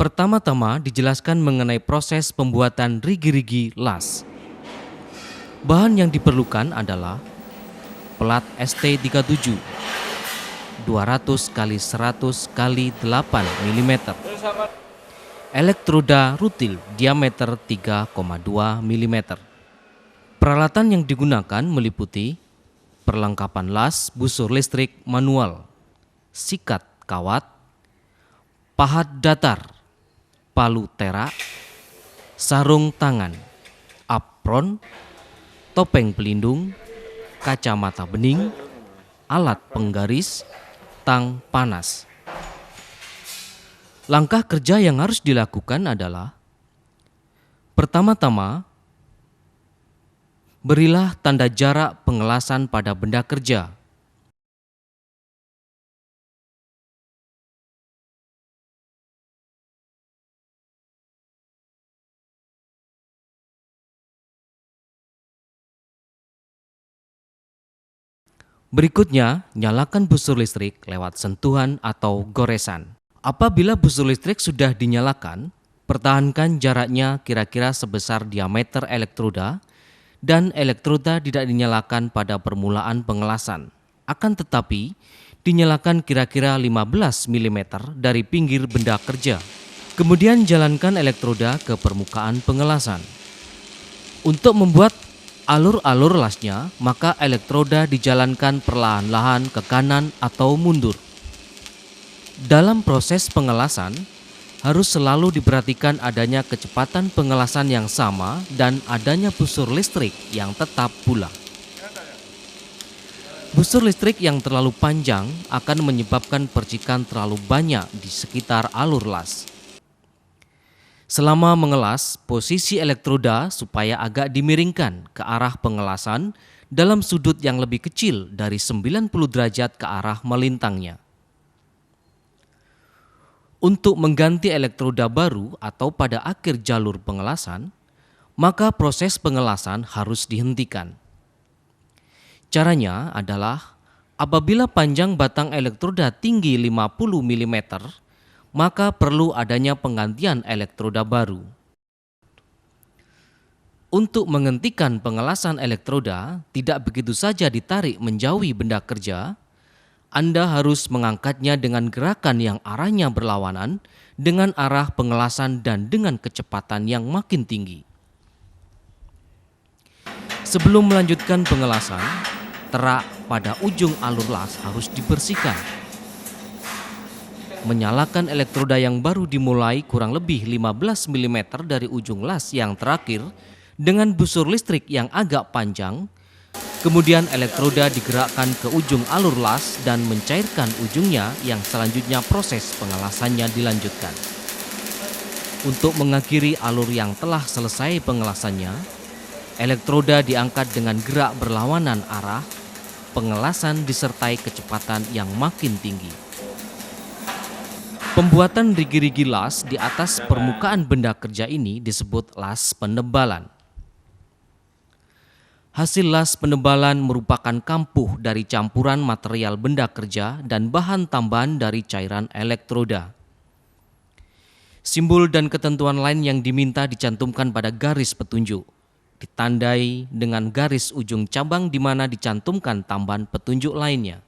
Pertama-tama dijelaskan mengenai proses pembuatan rigi-rigi las. Bahan yang diperlukan adalah pelat ST37 200 x 100 x 8 mm, elektroda rutil diameter 3,2 mm. Peralatan yang digunakan meliputi perlengkapan las busur listrik manual, sikat kawat, pahat datar, palu terak, sarung tangan, apron, topeng pelindung, kacamata bening, alat penggaris, tang panas. Langkah kerja yang harus dilakukan adalah: pertama-tama, berilah tanda jarak pengelasan pada benda kerja. Berikutnya, nyalakan busur listrik lewat sentuhan atau goresan. Apabila busur listrik sudah dinyalakan, pertahankan jaraknya kira-kira sebesar diameter elektroda dan elektroda tidak dinyalakan pada permulaan pengelasan. Akan tetapi, dinyalakan kira-kira 15 mm dari pinggir benda kerja. Kemudian jalankan elektroda ke permukaan pengelasan. Untuk membuat alur-alur lasnya, maka elektroda dijalankan perlahan-lahan ke kanan atau mundur. Dalam proses pengelasan, harus selalu diperhatikan adanya kecepatan pengelasan yang sama dan adanya busur listrik yang tetap pula. Busur listrik yang terlalu panjang akan menyebabkan percikan terlalu banyak di sekitar alur las. Selama mengelas, posisi elektroda supaya agak dimiringkan ke arah pengelasan dalam sudut yang lebih kecil dari 90 derajat ke arah melintangnya. Untuk mengganti elektroda baru atau pada akhir jalur pengelasan, maka proses pengelasan harus dihentikan. Caranya adalah apabila panjang batang elektroda tinggi 50 mm, maka perlu adanya penggantian elektroda baru. Untuk menghentikan pengelasan elektroda, tidak begitu saja ditarik menjauhi benda kerja. Anda harus mengangkatnya dengan gerakan yang arahnya berlawanan dengan arah pengelasan dan dengan kecepatan yang makin tinggi. Sebelum melanjutkan pengelasan, terak pada ujung alur las harus dibersihkan. Menyalakan elektroda yang baru dimulai kurang lebih 15 mm dari ujung las yang terakhir dengan busur listrik yang agak panjang. Kemudian elektroda digerakkan ke ujung alur las dan mencairkan ujungnya yang selanjutnya proses pengelasannya dilanjutkan. Untuk mengakhiri alur yang telah selesai pengelasannya, elektroda diangkat dengan gerak berlawanan arah, pengelasan disertai kecepatan yang makin tinggi. Pembuatan rigi-rigi las di atas permukaan benda kerja ini disebut las penebalan. Hasil las penebalan merupakan kampuh dari campuran material benda kerja dan bahan tambahan dari cairan elektroda. Simbol dan ketentuan lain yang diminta dicantumkan pada garis petunjuk, ditandai dengan garis ujung cabang di mana dicantumkan tambahan petunjuk lainnya.